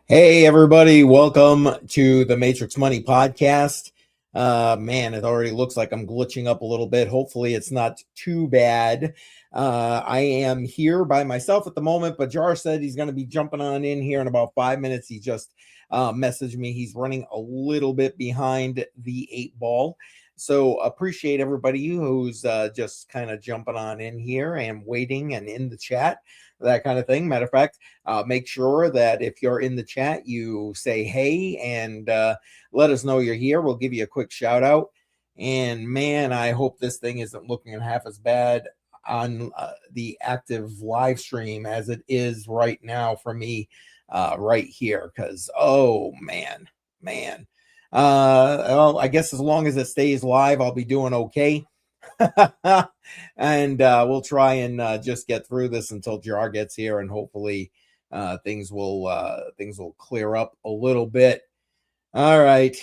Hey, everybody, welcome to the Matrix Money Podcast. Man, it already looks like I'm glitching up a little bit. Hopefully, it's not too bad. I am here by myself at the moment, but Jar said he's going to be jumping on in here in about 5 minutes. He just messaged me. He's running a little bit behind the 8 ball. So appreciate everybody who's just kind of jumping on in here and waiting and in the chat, that kind of thing. Matter of fact, make sure that if you're in the chat, you say hey and let us know you're here. We'll give you a quick shout out. And man, I hope this thing isn't looking half as bad on the active live stream as it is right now for me right here. Because, oh man. Well, I guess as long as it stays live, I'll be doing okay. And we'll try and just get through this until Jar gets here, and hopefully things will clear up a little bit. All right.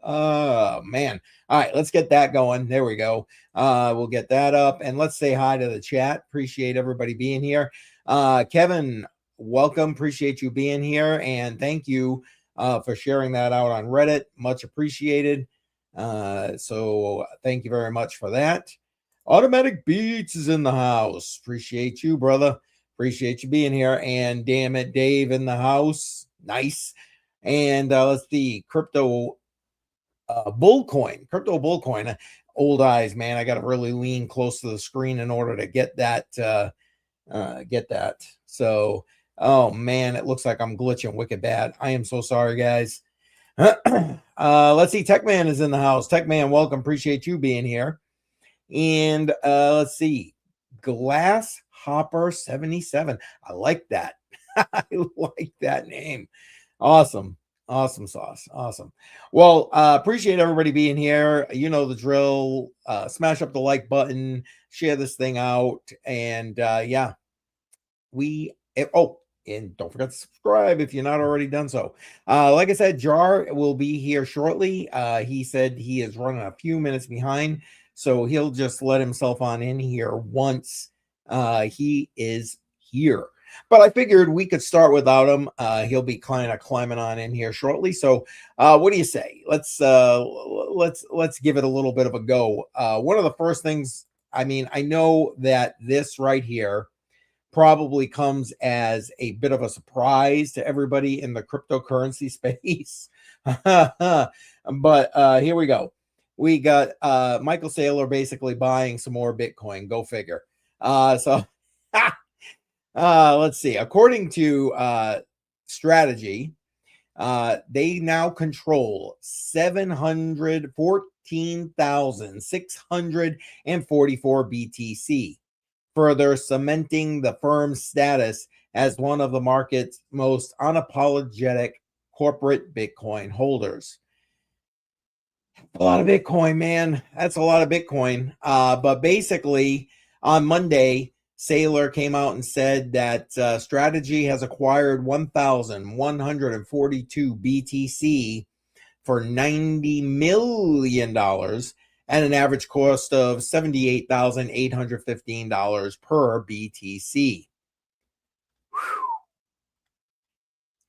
Man. All right, let's get that going. There we go. We'll get that up, and let's say hi to the chat. Appreciate everybody being here. Kevin, welcome. Appreciate you being here, and thank you for sharing that out on Reddit. Much appreciated. So thank you very much for that. Automatic Beats is in the house. Appreciate you, brother. Appreciate you being here. And damn it, Dave in the house. Nice. And let's see, crypto bullcoin. Old eyes, man. I got to really lean close to the screen in order to get that. So, oh man, it looks like I'm glitching wicked bad. I am so sorry, guys. Let's see. Techman is in the house. Techman, welcome. Appreciate you being here. And let's see. Glass Hopper 77. I like that. I like that name. Awesome sauce. Awesome. Well, appreciate everybody being here. You know the drill. Smash up the like button, share this thing out, and yeah, and don't forget to subscribe if you're not already done so. Like I said, Jar will be here shortly. He said he is running a few minutes behind, so he'll just let himself on in here once he is here. But I figured we could start without him. He'll be kind of climbing on in here shortly. So, what do you say? Let's give it a little bit of a go. One of the first things, I mean, I know that this right here probably comes as a bit of a surprise to everybody in the cryptocurrency space. But here we go. We got Michael Saylor basically buying some more Bitcoin. Go figure. Let's see. According to Strategy, they now control 714,644 BTC, further cementing the firm's status as one of the market's most unapologetic corporate Bitcoin holders. A lot of Bitcoin, man. That's a lot of Bitcoin. But basically, on Monday, Saylor came out and said that Strategy has acquired 1,142 BTC for $90 million at an average cost of $78,815 per BTC. Whew.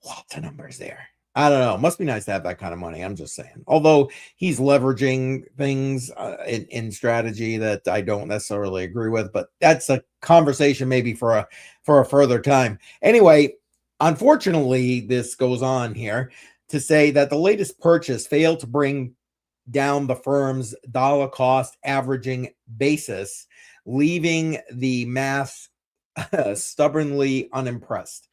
Lots of numbers there. I don't know. It must be nice to have that kind of money. I'm just saying. Although he's leveraging things in Strategy that I don't necessarily agree with, but that's a conversation maybe for a further time. Anyway, unfortunately, this goes on here to say that the latest purchase failed to bring down the firm's dollar cost averaging basis, leaving the math stubbornly unimpressed.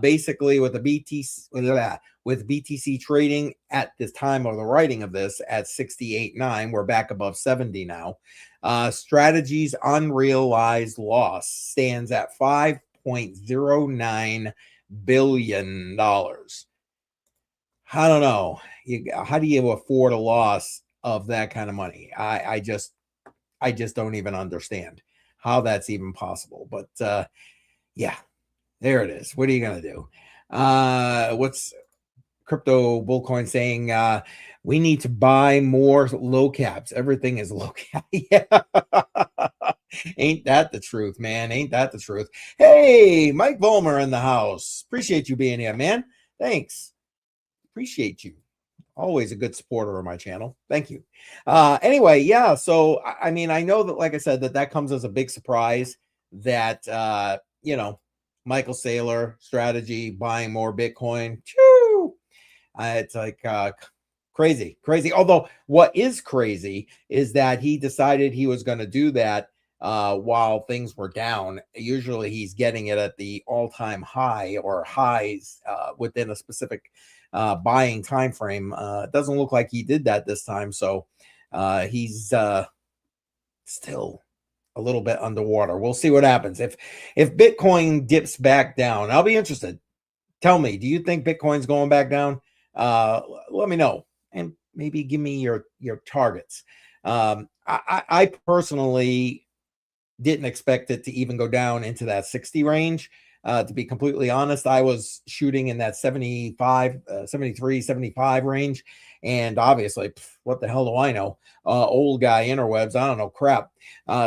Basically, with BTC trading at this time of the writing of this at 68.9, we're back above 70 now. Strategy's unrealized loss stands at $5.09 billion. I don't know. How do you afford a loss of that kind of money? I just don't even understand how that's even possible. But yeah. There it is. What are you going to do? What's Crypto Bullcoin saying? We need to buy more low caps. Everything is low cap. Yeah. Ain't that the truth, man? Ain't that the truth? Hey, Mike Vollmer in the house. Appreciate you being here, man. Thanks. Appreciate you. Always a good supporter of my channel. Thank you. Anyway, yeah. So, I mean, I know that, like I said, that comes as a big surprise that, Michael Saylor strategy, buying more Bitcoin. Choo! It's like crazy. Although what is crazy is that he decided he was going to do that while things were down. Usually he's getting it at the all-time high or highs within a specific buying time frame. It doesn't look like he did that this time. So he's still a little bit underwater. We'll see what happens. If Bitcoin dips back down, I'll be interested. Tell me, do you think Bitcoin's going back down? Let me know, and maybe give me your targets. I personally didn't expect it to even go down into that 60 range. To be completely honest, I was shooting in that 75, 73, 75 range. And obviously, what the hell do I know? Old guy interwebs, I don't know crap.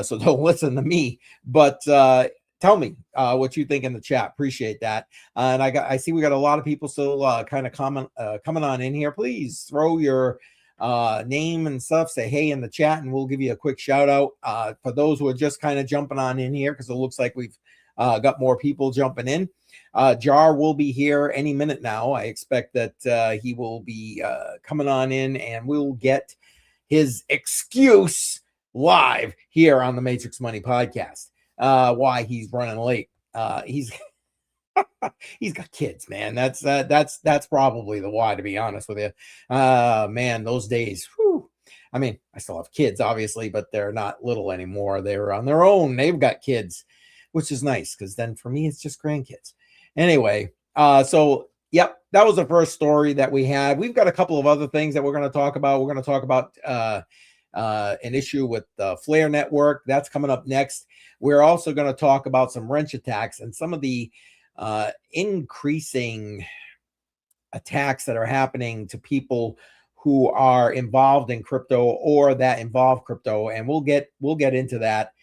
So don't listen to me. But tell me what you think in the chat. Appreciate that. And I see we got a lot of people still kind of coming on in here. Please throw your name and stuff, say hey in the chat, and we'll give you a quick shout out for those who are just kind of jumping on in here, because it looks like we've got more people jumping in. Jar will be here any minute now. I expect that he will be coming on in, and we'll get his excuse live here on the Matrix Money podcast. Why he's running late. He's got kids, man. That's probably the why, to be honest with you. Man, those days. Whew. I mean, I still have kids, obviously, but they're not little anymore. They're on their own. They've got kids, which is nice, because then for me, it's just grandkids. Anyway, so yep, that was the first story that we had. We've got a couple of other things that we're going to talk about. We're going to talk about an issue with the Flare network. That's coming up next. We're also going to talk about some wrench attacks and some of the increasing attacks that are happening to people who are involved in crypto or that involve crypto. And we'll get into that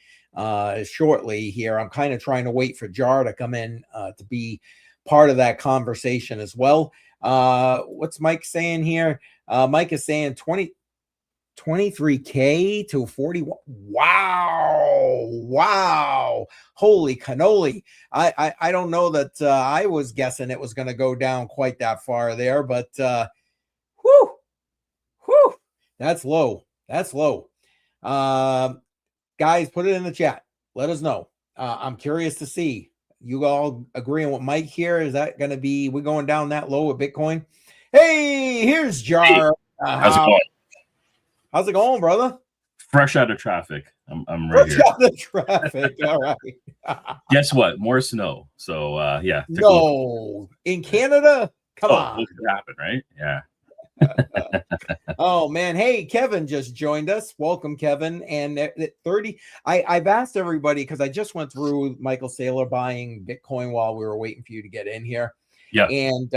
shortly here. I'm kind of trying to wait for Jar to come in to be part of that conversation as well. What's Mike saying here? Mike is saying 23K to 41. Wow. Holy cannoli. I don't know that I was guessing it was going to go down quite that far there, but whew, that's low. Guys, put it in the chat. Let us know. I'm curious to see. You all agreeing with Mike here? Is that going to be, we're going down that low with Bitcoin? Hey, here's Jar. Hey, how's it going? How's it going, brother? Fresh out of traffic. I'm right here. Out of traffic. All right. Guess what? More snow. So yeah. No, in Canada? Come on. What could happen, right? Yeah. Oh man, hey, Kevin just joined us. Welcome, Kevin. And at 30, I've asked everybody, because I just went through Michael Saylor buying Bitcoin while we were waiting for you to get in here. Yeah. And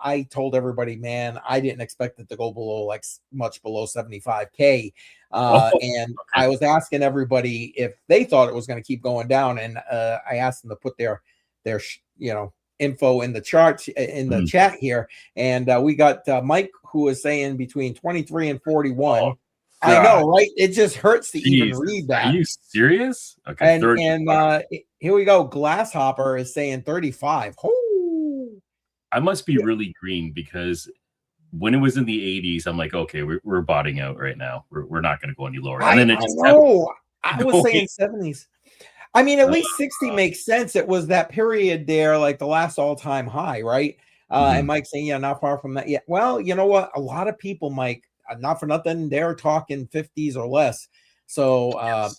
I told everybody, man, I didn't expect it to go below, like much below 75K. And okay. I was asking everybody if they thought it was going to keep going down, and I asked them to put their info in the charts in the chat here, and we got Mike, who is saying between 23 and 41. Oh, I know, right? It just hurts to even read that. Are you serious? Okay. And here we go. Glasshopper is saying 35. Oh, I must be really green, because when it was in the 80s, I'm like, okay, we're botting out right now. We're not going to go any lower. And then I was saying 70s. I mean, at least 60 makes sense. It was that period there, like the last all-time high, right? And Mike saying, yeah, not far from that yet. Well, you know what? A lot of people, Mike, not for nothing, they're talking 50s or less. So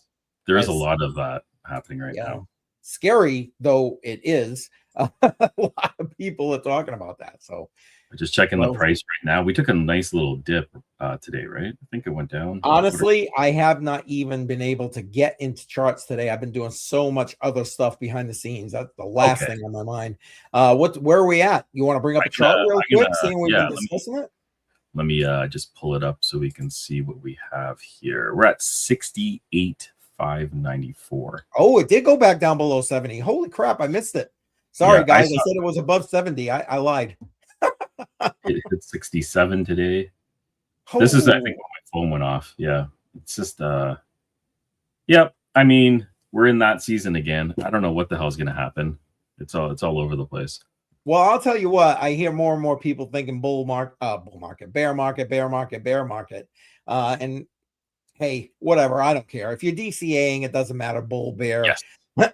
there is a lot of that happening right now. Scary though it is, a lot of people are talking about that. So just checking the price right now. We took a nice little dip today, right? I think it went down. Honestly, I have not even been able to get into charts today. I've been doing so much other stuff behind the scenes. That's the last thing on my mind. Where are we at? You want to bring up a chart real quick, seeing we've been discussing it? Let me just pull it up so we can see what we have here. We're at 68 65.94. Oh, it did go back down below 70. Holy crap, I missed it. Sorry, guys. I said it was above 70. I lied. It hit 67 today. This is, I think, when my phone went off. Yeah. It's just, yep. I mean, we're in that season again. I don't know what the hell's going to happen. It's all over the place. Well, I'll tell you what, I hear more and more people thinking bull market, bear market. And hey, whatever, I don't care. If you're DCAing, it doesn't matter, bull, bear. Yes.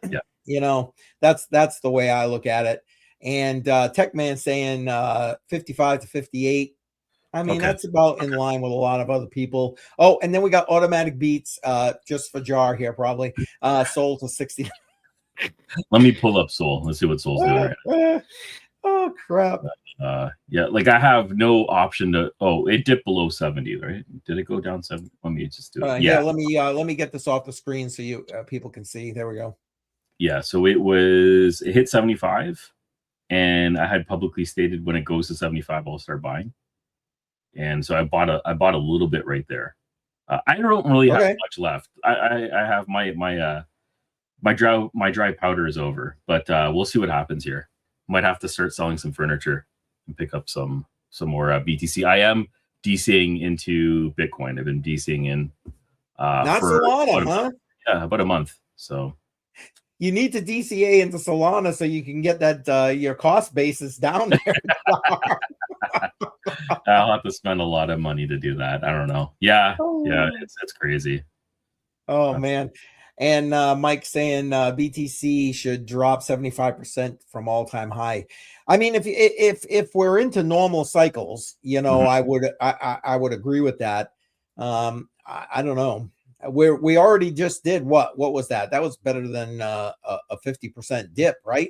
Yeah. You know, that's the way I look at it. And Techman saying 55 to 58. I mean, that's about in line with a lot of other people. Oh, and then we got automatic beats just for Jar here, probably sold to 60. Let me pull up Soul. Let's see what Soul's doing right now. Oh crap. Yeah, like I have no option to. Oh, it dipped below 70, right? Did it go down 70? Let me just do it. Yeah, let me get this off the screen so you people can see. There we go. Yeah, so it hit 75, and I had publicly stated when it goes to 75, I'll start buying. And so I bought a little bit right there. I don't really have much left. I have my dry powder is over, but we'll see what happens here. Might have to start selling some furniture and pick up some more BTC. I am DCing into Bitcoin. I've been DCing in not Solana, huh? Yeah, about a month. So you need to DCA into Solana so you can get that your cost basis down there. I'll have to spend a lot of money to do that. I don't know. Yeah, it's crazy. Oh man. And Mike saying BTC should drop 75% from all-time high. I mean, if we're into normal cycles, you know, I would agree with that. I don't know. We already just did what was that? That was better than a 50% dip, right?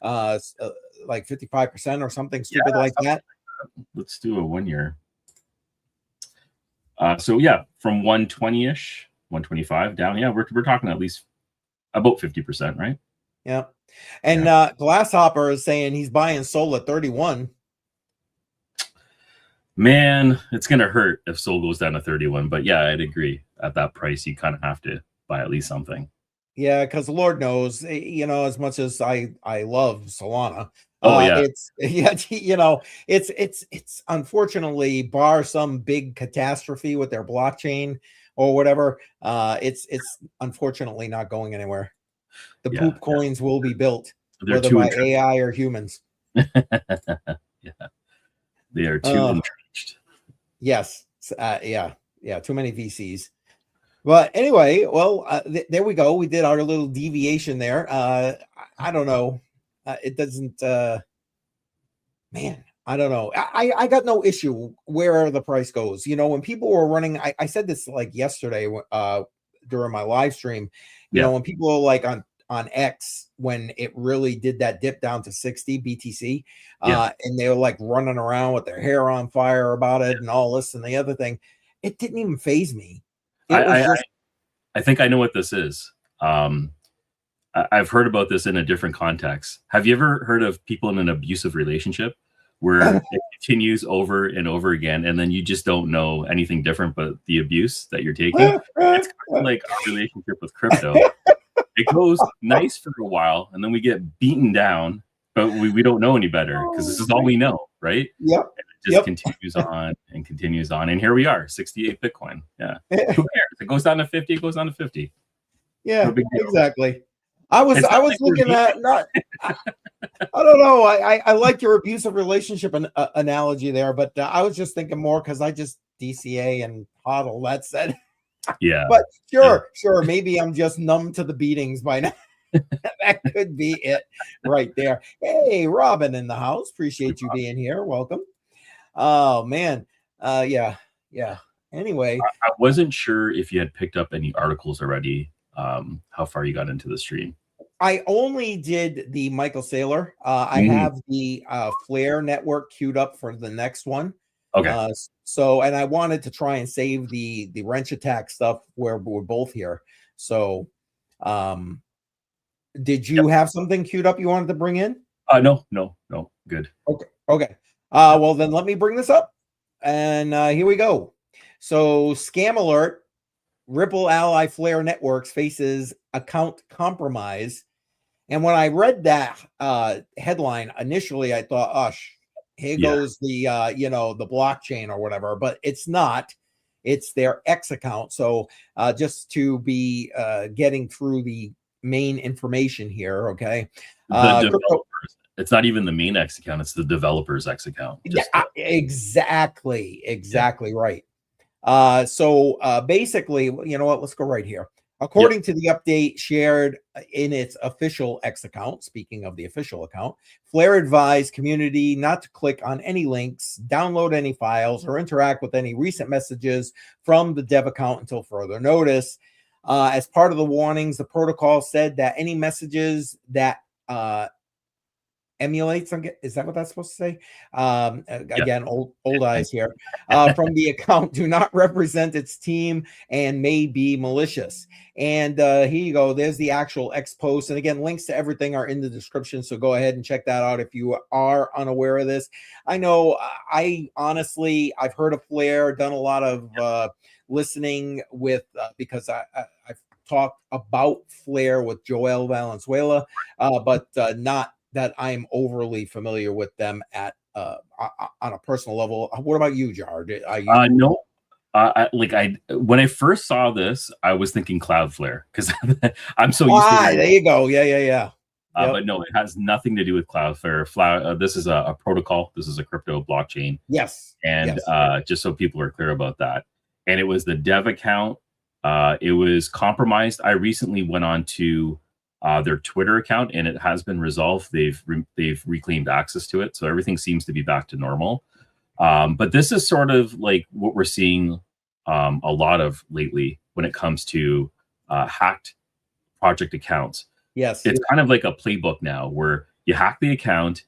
Like 55% or something stupid like that. Let's do a 1 year. So yeah, from 120-ish. 125 down. Yeah, we're talking at least about 50%, right? Yeah. And Glasshopper is saying he's buying Soul at 31. Man, it's gonna hurt if Soul goes down to 31. But yeah, I'd agree. At that price, you kind of have to buy at least something. Yeah, because Lord knows, you know, as much as I love Solana. It's you know, it's unfortunately, bar some big catastrophe with their blockchain or whatever, it's unfortunately not going anywhere. The poop coins will be built, whether by AI or humans. Yeah, they are too entrenched. Yes, too many VCs. But anyway, well, there we go. We did our little deviation there. I don't know. It doesn't. Man, I don't know. I got no issue where the price goes. You know, when people were running, I said this like yesterday during my live stream. You know, when people are like on X, when it really did that dip down to 60 BTC, and they were like running around with their hair on fire about it and all this and the other thing, it didn't even faze me. I think I know what this is. I've heard about this in a different context. Have you ever heard of people in an abusive relationship where it continues over and over again, and then you just don't know anything different but the abuse that you're taking? It's kind of like our relationship with crypto. It goes nice for a while, and then we get beaten down, but we don't know any better because this is all we know, right? Yep. And it just continues on and continues on, and here we are, 68 Bitcoin. Yeah. Who cares? It goes down to 50, it goes down to 50. Yeah, no exactly. I was looking at not. I don't know. I like your abusive relationship analogy there, but I was just thinking more because I just DCA and hodl. That said, yeah. But sure. Maybe I'm just numb to the beatings by now. That could be it right there. Hey, Robin in the house. Appreciate you being here. Welcome. Oh man. Yeah. Anyway, I wasn't sure if you had picked up any articles already. How far you got into the stream? I only did the Michael Saylor. I have the Flare network queued up for the next one. Okay. And I wanted to try and save the Wrench Attack stuff where we're both here. So, did you have something queued up you wanted to bring in? No. Good. Okay. Well then let me bring this up, and here we go. So, scam alert. Ripple ally Flare Networks faces account compromise. And when I read that headline initially, I thought, oh, here goes the the blockchain or whatever, but it's not. It's their X account. So just to be getting through the main information here, okay? It's not even the main X account; it's the developer's X account. Exactly right. So basically, you know what? Let's go right here. According to the update shared in its official X account, speaking of the official account, Flare advised community not to click on any links, download any files, or interact with any recent messages from the dev account until further notice. As part of the warnings, the protocol said that any messages that emulates, is that what that's supposed to say? Again, old eyes here. From the account do not represent its team and may be malicious. And here you go. There's the actual X post. And again, links to everything are in the description. So go ahead and check that out if you are unaware of this. I know I've heard of Flare, done a lot of listening with because I've talked about Flare with Joel Valenzuela, but not that I'm overly familiar with them at on a personal level. What about you, Jar? No. When I first saw this, I was thinking Cloudflare because I'm so used to it. There you go. Yeah. But no, it has nothing to do with Cloudflare. This is a protocol. This is a crypto blockchain. Yes. And just so people are clear about that. And it was the dev account. It was compromised. I recently went on to their Twitter account, and it has been resolved. They've reclaimed access to it, so everything seems to be back to normal. But this is sort of like what we're seeing a lot of lately when it comes to hacked project accounts. Yes, it's kind of like a playbook now, where you hack the account,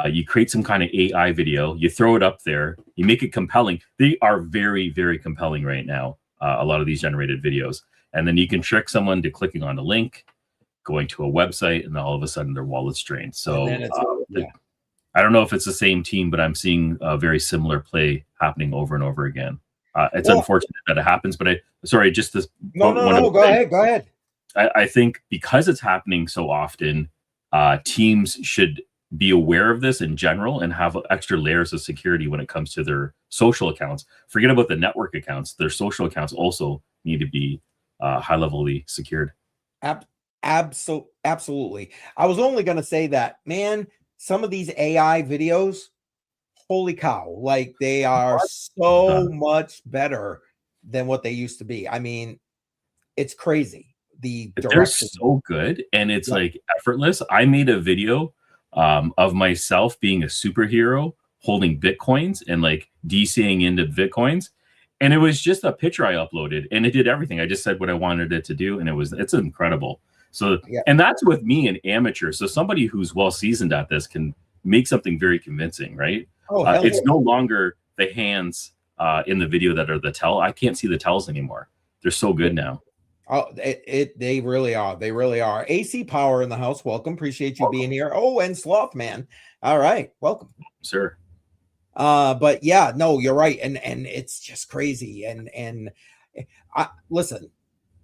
you create some kind of AI video, you throw it up there, you make it compelling. They are very, very compelling right now. A lot of these generated videos, and then you can trick someone to clicking on a link, going to a website, and all of a sudden their wallet's drained. So I don't know if it's the same team, but I'm seeing a very similar play happening over and over again. It's unfortunate that it happens, but go ahead. I think because it's happening so often, teams should be aware of this in general and have extra layers of security when it comes to their social accounts. Forget about the network accounts. Their social accounts also need to be high-levelly secured. Absolutely. I was only going to say that, man, some of these AI videos, holy cow, like they are so much better than what they used to be. I mean, it's crazy. They're so good, and it's like effortless. I made a video of myself being a superhero holding Bitcoins and like DCing into Bitcoins. And it was just a picture I uploaded, and it did everything. I just said what I wanted it to do, and it's incredible. So, and that's with me, an amateur. So somebody who's well seasoned at this can make something very convincing, right? It's no longer the hands in the video that are the tell. I can't see the tells anymore. They're so good now. Oh, they really are. They really are. AC Power in the house. Welcome. Appreciate you being here. Oh, and Sloth Man. All right. Welcome. Sir. But yeah, no, you're right. And it's just crazy. And listen,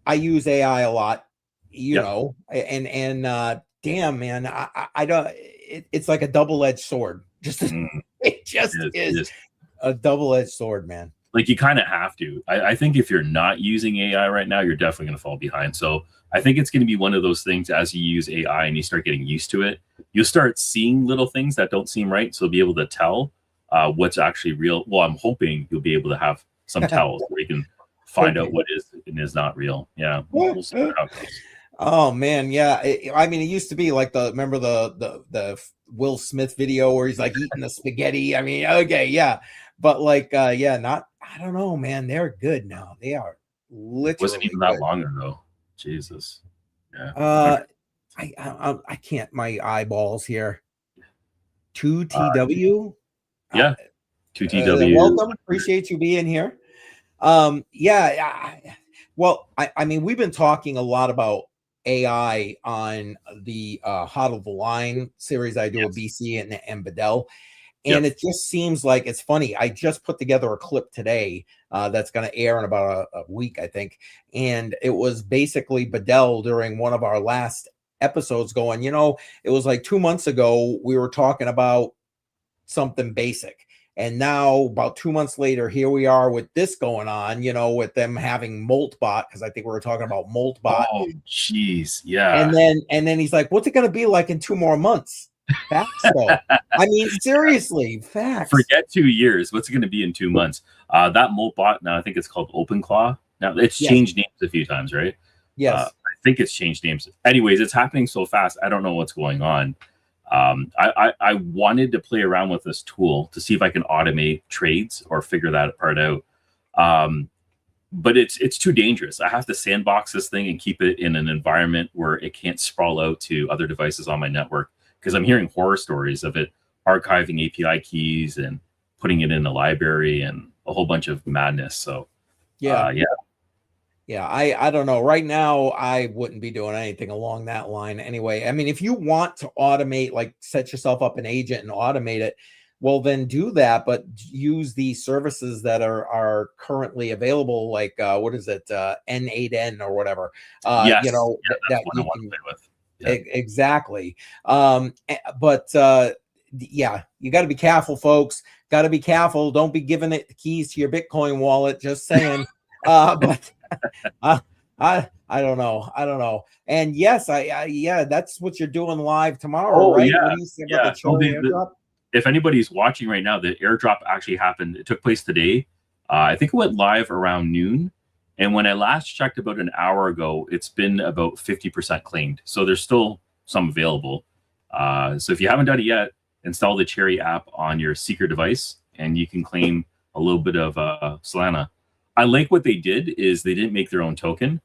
I use AI a lot, you know, and damn, man, I don't, it's like a double-edged sword. It just is a double-edged sword, man. Like you kind of have to. I think if you're not using AI right now, you're definitely going to fall behind. So I think it's going to be one of those things, as you use AI and you start getting used to it, you'll start seeing little things that don't seem right. So you'll be able to tell what's actually real. Well, I'm hoping you'll be able to have some tells where you can find out what is and is not real. Yeah. We'll see how it goes. Oh man, yeah. I mean, it used to be like remember the Will Smith video where he's like eating the spaghetti. I mean, okay, yeah. But like, I don't know, man. They're good now. They are literally. It wasn't even that long ago. Jesus. Yeah. I can't. My eyeballs here. 2TW. 2TW. Welcome. Appreciate you being here. Well, I mean, we've been talking a lot about AI on the Hot of the Line series I do with BC and Bedell. And it just seems like it's funny. I just put together a clip today that's going to air in about a week, I think. And it was basically Bedell during one of our last episodes going, it was like 2 months ago, we were talking about something basic. And now about 2 months later, here we are with this going on, with them having Moltbot, because I think we were talking about Moltbot. Oh, jeez. Yeah. And then he's like, what's it going to be like in 2 more months? Facts, though. I mean, seriously, facts. Forget 2 years. What's it going to be in 2 months? That Moltbot, now I think it's called OpenClaw. Now it's changed names a few times, right? Yes. I think it's changed names. Anyways, it's happening so fast. I don't know what's going on. I wanted to play around with this tool to see if I can automate trades or figure that part out. But it's too dangerous. I have to sandbox this thing and keep it in an environment where it can't sprawl out to other devices on my network, because I'm hearing horror stories of it archiving API keys and putting it in a library and a whole bunch of madness. So yeah. I don't know. Right now, I wouldn't be doing anything along that line anyway. I mean, if you want to automate, like set yourself up an agent and automate it, well, then do that, but use the services that are currently available, like what is it, N8N or whatever. Yes. That that's what I want to play with. Yeah. Exactly. But you got to be careful, folks. Got to be careful. Don't be giving it the keys to your Bitcoin wallet. Just saying. But I don't know. And yes, that's what you're doing live tomorrow, right? Yeah. What do you say about the airdrop? If anybody's watching right now, the airdrop actually happened. It took place today. I think it went live around noon. And when I last checked about an hour ago, it's been about 50% claimed. So there's still some available. So if you haven't done it yet, install the Cherry app on your Seeker device, and you can claim a little bit of Solana. I like what they did is they didn't make their own token.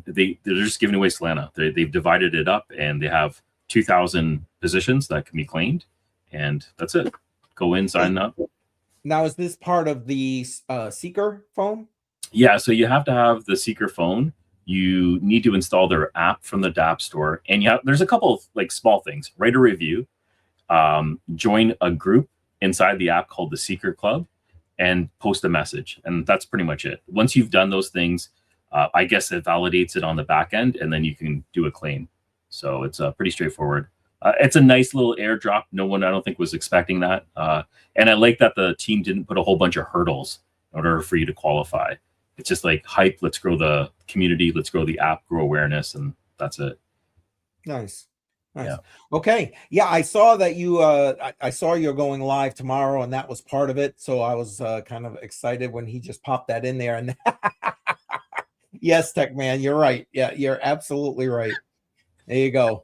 They're just giving away Solana. They've divided it up, and they have 2,000 positions that can be claimed, and that's it. Go in, sign up. Now, is this part of the Seeker phone? Yeah, so you have to have the Seeker phone. You need to install their app from the App Store, and there's a couple of like small things. Write a review, join a group inside the app called the Seeker Club, and post a message, and that's pretty much it. Once you've done those things, I guess it validates it on the back end, and then you can do a claim. So it's pretty straightforward. It's a nice little airdrop. No one, I don't think, was expecting that. And I like that the team didn't put a whole bunch of hurdles in order for you to qualify. It's just like hype. Let's grow the community. Let's grow the app, grow awareness, and that's it. Nice. Yeah. Okay. Yeah, I saw that you. I saw you're going live tomorrow, and that was part of it. So I was kind of excited when he just popped that in there. And yes, Tech Man, you're right. Yeah, you're absolutely right. There you go.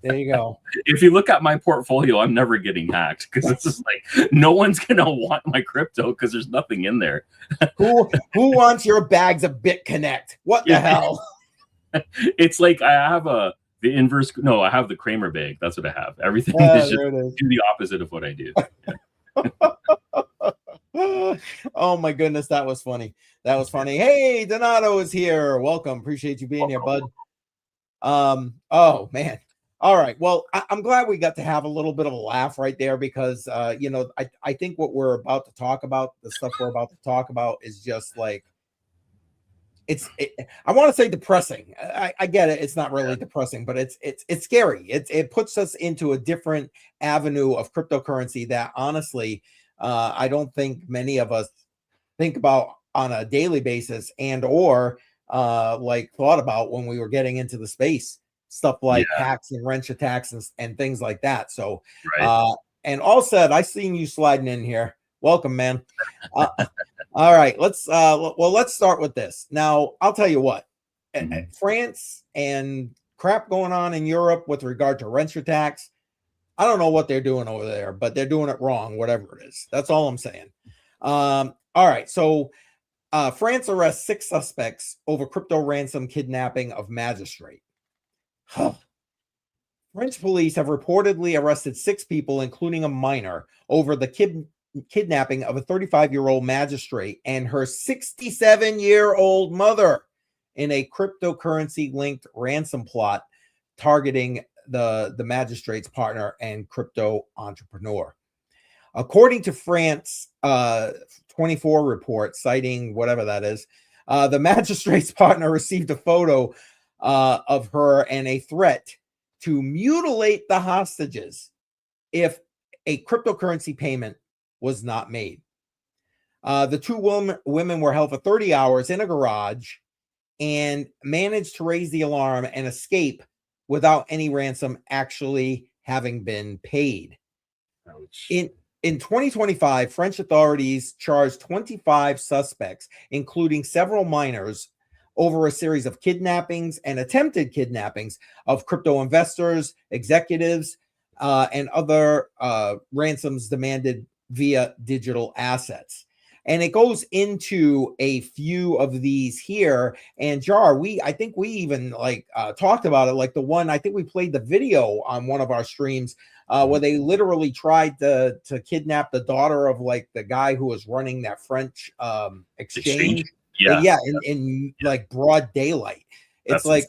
If you look at my portfolio, I'm never getting hacked, because it's just like no one's gonna want my crypto because there's nothing in there. Who wants your bags of BitConnect? What the hell? It's like I have the inverse. No, I have the Kramer bag. That's what I have. Everything is just do the opposite of what I do. Yeah. Oh my goodness, that was funny. Hey, Donato is here. Welcome. Appreciate you being here, bud. Oh man. All right. Well, I'm glad we got to have a little bit of a laugh right there, because I think what we're about to talk about, the stuff we're about to talk about, is just like I want to say depressing. I get it. It's not really depressing, but it's scary. It puts us into a different avenue of cryptocurrency that honestly, I don't think many of us think about on a daily basis, and or like thought about when we were getting into the space. Stuff like hacks and wrench attacks and things like that. So, and all said, I seen you sliding in here. Welcome, man. All right, let's start with this. Now, I'll tell you what, France and crap going on in Europe with regard to wrench attacks. I don't know what they're doing over there, but they're doing it wrong, whatever it is. That's all I'm saying. All right, so France arrests 6 suspects over crypto ransom kidnapping of magistrate. French police have reportedly arrested 6 people, including a minor, over the kidnapping of a 35-year-old magistrate and her 67-year-old mother in a cryptocurrency-linked ransom plot targeting the magistrate's partner and crypto entrepreneur. According to France 24 report, citing whatever that is, the magistrate's partner received a photo of her and a threat to mutilate the hostages if a cryptocurrency payment was not made. The two women were held for 30 hours in a garage and managed to raise the alarm and escape without any ransom actually having been paid. Ouch. In 2025, French authorities charged 25 suspects, including several minors, over a series of kidnappings and attempted kidnappings of crypto investors, executives, and other ransoms demanded via digital assets. And it goes into a few of these here. And Jar, I think we even talked about it. Like the one, I think we played the video on one of our streams where they literally tried to kidnap the daughter of like the guy who was running that French exchange. Yeah. In like broad daylight. It's like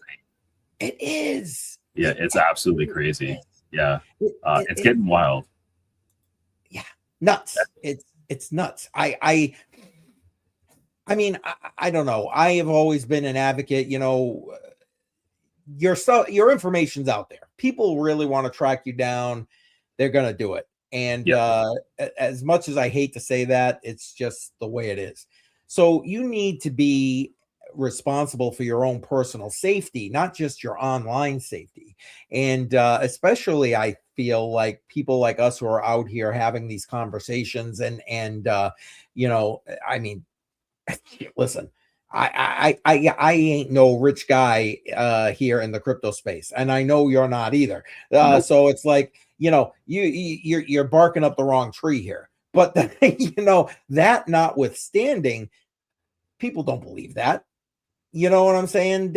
insane. It is. Yeah, it's absolutely crazy. Yeah. It's getting wild. Yeah. Nuts. It's nuts. I mean, I don't know. I have always been an advocate, you know, your information's out there. People really want to track you down. They're going to do it. And as much as I hate to say that, it's just the way it is. So you need to be responsible for your own personal safety, not just your online safety. And especially I feel like people like us who are out here having these conversations and you know, I mean, listen, I ain't no rich guy here in the crypto space, and I know you're not either. So it's like, you know, you're barking up the wrong tree here. But you know, that notwithstanding, people don't believe that. You know what I'm saying?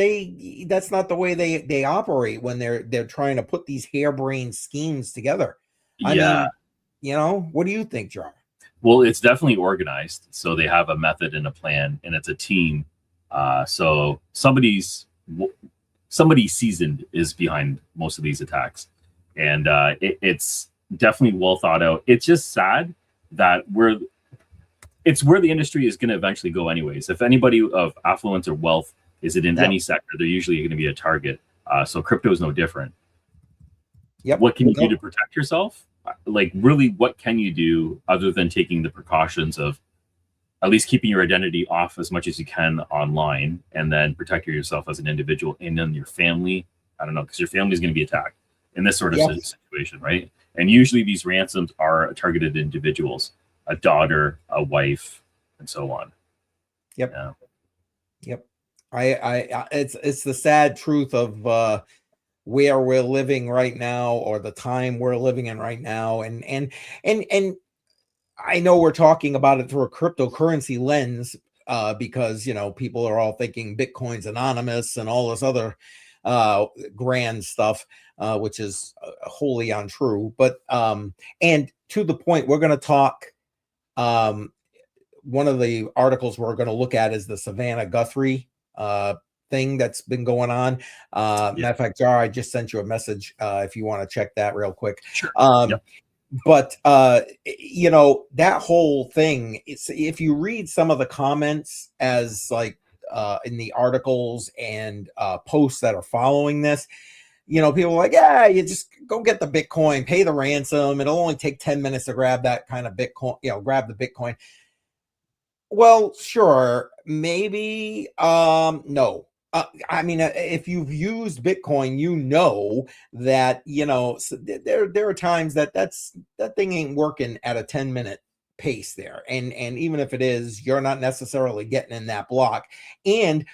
That's not the way they operate when they're trying to put these harebrained schemes together. I mean, you know, what do you think, Jar? Well, it's definitely organized. So they have a method and a plan, and it's a team. So somebody seasoned is behind most of these attacks, and it's definitely well thought out. It's just sad that it's where the industry is going to eventually go anyways. If anybody of affluence or wealth is it in any sector, they're usually going to be a target. So crypto is no different. What can you do to protect yourself? Like, really, what can you do other than taking the precautions of at least keeping your identity off as much as you can online, and then protecting yourself as an individual and then your family? I don't know, because your family is going to be attacked in this sort of situation, right? And usually these ransoms are targeted individuals. A daughter, a wife, and so on. Yep. It's the sad truth of where we're living right now, or the time we're living in right now. And I know we're talking about it through a cryptocurrency lens because, you know, people are all thinking Bitcoin's anonymous and all this other grand stuff, which is wholly untrue. But and to the point, we're going to talk. One of the articles we're going to look at is the Savannah Guthrie thing that's been going on. Matter of fact, Jar, I just sent you a message if you want to check that real quick. Sure. But you know, that whole thing, if you read some of the comments as like in the articles and posts that are following this, you know, people are like, yeah, you just go get the Bitcoin, pay the ransom. It'll only take 10 minutes to grab that kind of Bitcoin, you know, grab the Bitcoin. Well, sure, maybe. No. I mean, if you've used Bitcoin, you know that, you know, so there are times that thing ain't working at a 10-minute pace there. And even if it is, you're not necessarily getting in that block. And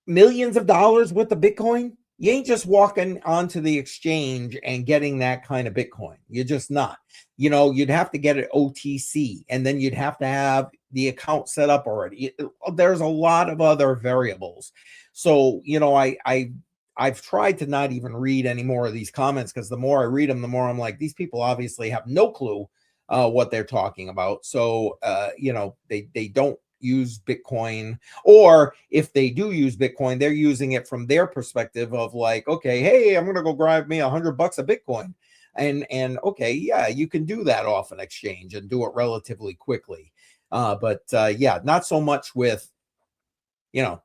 millions of dollars worth of Bitcoin, you ain't just walking onto the exchange and getting that kind of Bitcoin. You're just not. You know, you'd have to get it OTC, and then you'd have to have the account set up already. There's a lot of other variables. So, you know, I've tried to not even read any more of these comments, because the more I read them, the more I'm like, these people obviously have no clue what they're talking about. So, you know, they don't use Bitcoin, or if they do use Bitcoin, they're using it from their perspective of like, okay, hey, I'm gonna go grab me $100 of Bitcoin. And okay, yeah, you can do that off an exchange and do it relatively quickly. But yeah, not so much with, you know,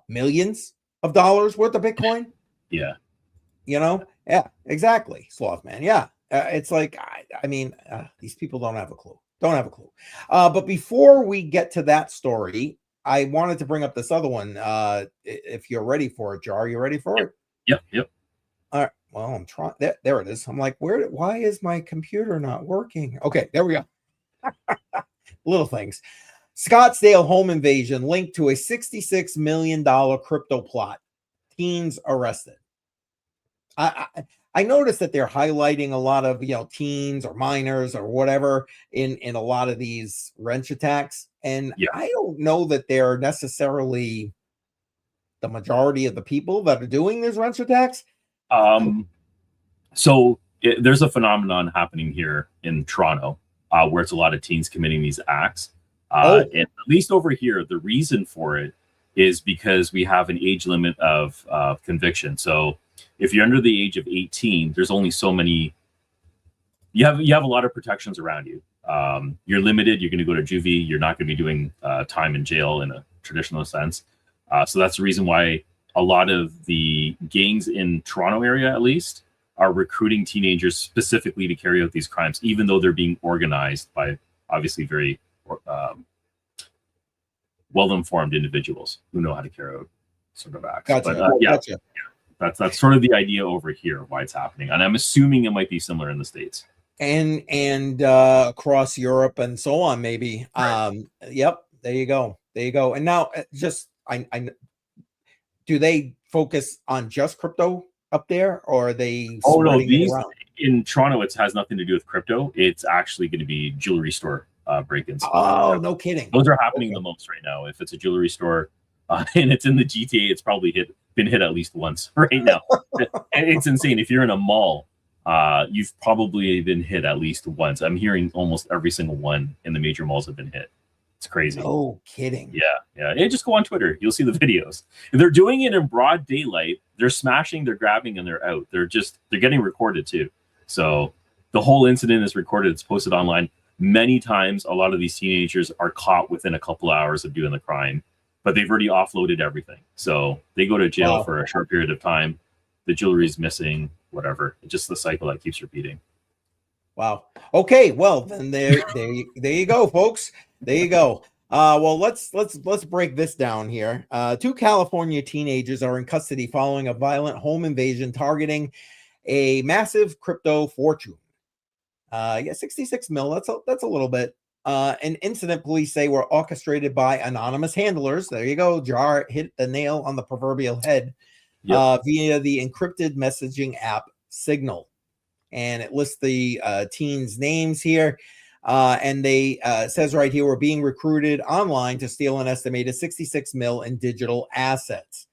millions of dollars worth of Bitcoin. Yeah. You know, yeah, exactly, Sloth Man. Yeah, it's like I mean, these people don't have a clue. Don't have a clue. But before we get to that story, I wanted to bring up this other one. If you're ready for it, Jar, you ready for it? Yep. All right. Well, I'm trying. There it is. I'm like, why is my computer not working? Okay, there we go. Little things. Scottsdale home invasion linked to a $66 million crypto plot. Teens arrested. I noticed that they're highlighting a lot of, you know, teens or minors or whatever in a lot of these wrench attacks, and I don't know that they're necessarily the majority of the people that are doing these wrench attacks. So there's a phenomenon happening here in Toronto where it's a lot of teens committing these acts. And at least over here, the reason for it is because we have an age limit of conviction. So if you're under the age of 18, there's only so many. You have a lot of protections around you. You're limited. You're going to go to juvie. You're not going to be doing time in jail in a traditional sense. So that's the reason why a lot of the gangs in Toronto area, at least, are recruiting teenagers specifically to carry out these crimes, even though they're being organized by obviously very well-informed individuals who know how to carry out sort of acts. Gotcha. But, Gotcha. That's sort of the idea over here why it's happening, and I'm assuming it might be similar in the States and across Europe and so on, maybe. Right. Yep, there you go. And now just I do they focus on just crypto up there, or are they spreading it around? In Toronto it has nothing to do with crypto. It's actually going to be jewelry store break-ins. No kidding. Those are happening the most right now. If it's a jewelry store and it's in the GTA, it's probably been hit at least once right now. It's insane. If you're in a mall, you've probably been hit at least once. I'm hearing almost every single one in the major malls have been hit. It's crazy. No kidding. Yeah. And just go on Twitter. You'll see the videos. They're doing it in broad daylight. They're smashing, they're grabbing, and they're out. They're getting recorded too. So the whole incident is recorded. It's posted online. Many times, a lot of these teenagers are caught within a couple of hours of doing the crime, but they've already offloaded everything. So they go to jail for a short period of time. The jewelry's missing, whatever. It's just the cycle that keeps repeating. Wow. Okay. Well, then there you go, folks. There you go. Well, let's break this down here. 2 California teenagers are in custody following a violent home invasion targeting a massive crypto fortune. 66 mil. That's a little bit. An incident police say were orchestrated by anonymous handlers. There you go. Jar hit the nail on the proverbial head. Via the encrypted messaging app Signal. And it lists the teens' names here. And they says right here, we're being recruited online to steal an estimated 66 mil in digital assets.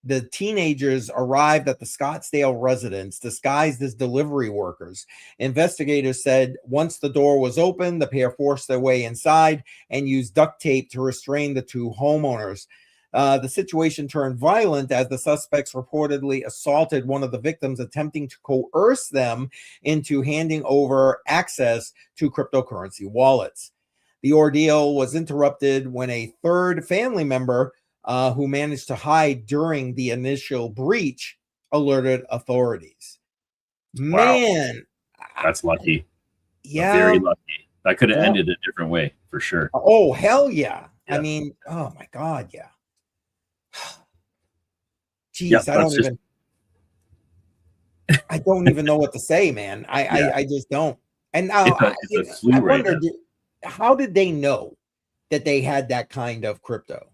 The teenagers arrived at the Scottsdale residence disguised as delivery workers. Investigators said once the door was open, the pair forced their way inside and used duct tape to restrain the 2 homeowners. The situation turned violent as the suspects reportedly assaulted one of the victims, attempting to coerce them into handing over access to cryptocurrency wallets. The ordeal was interrupted when a third family member who managed to hide during the initial breach alerted authorities. Wow. Man, that's lucky. Yeah, very lucky. That could have ended a different way for sure. Oh, hell yeah. I mean, oh my God, yeah. Jeez, I don't even know what to say, man. I just don't. And now I wonder, how did they know that they had that kind of crypto?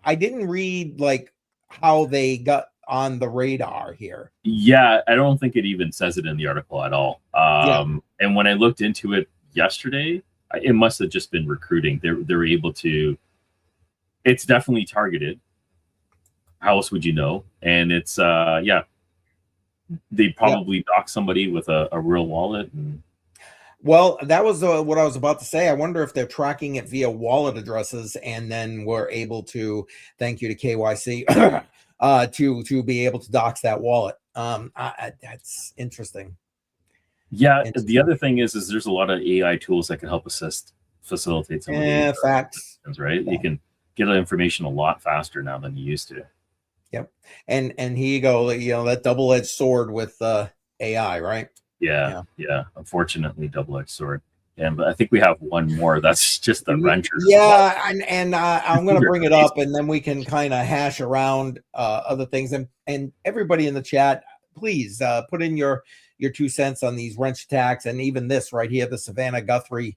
I didn't read like how they got on the radar here. Yeah, I don't think it even says it in the article at all. And when I looked into it yesterday, it must have just been recruiting. They're able to. It's definitely targeted. How else would you know? And it's they probably dock somebody with a real wallet. Well, that was what I was about to say. I wonder if they're tracking it via wallet addresses, and then we're able to, thank you to KYC, to be able to dox that wallet. That's interesting. Yeah, the other thing is there's a lot of AI tools that can help facilitate some of these facts, right? Yeah. You can get information a lot faster now than you used to. Yep. And here you go, that double-edged sword with AI, right? Yeah. Unfortunately, double-edged sword. But I think we have one more. That's just the wrencher. Yeah, and I'm going to bring it up, and then we can kind of hash around other things. And everybody in the chat, please put in your 2 cents on these wrench attacks, and even this right here, the Savannah Guthrie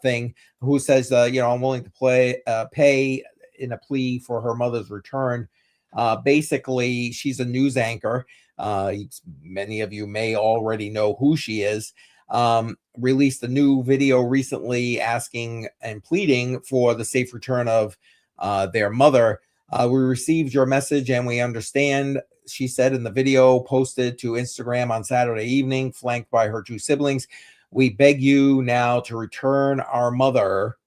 thing, who says, I'm willing to pay in a plea for her mother's return. Basically, she's a news anchor. Many of you may already know who she is. Released a new video recently asking and pleading for the safe return of their mother. We received your message and we understand, she said in the video posted to Instagram on Saturday evening, flanked by her 2 siblings. We beg you now to return our mother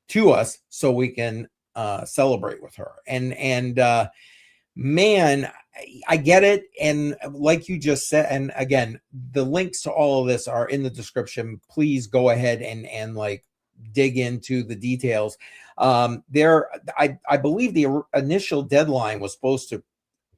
to us so we can celebrate with her. And man, I get it. And like you just said, and again, the links to all of this are in the description. Please go ahead and like dig into the details. I believe the initial deadline was supposed to,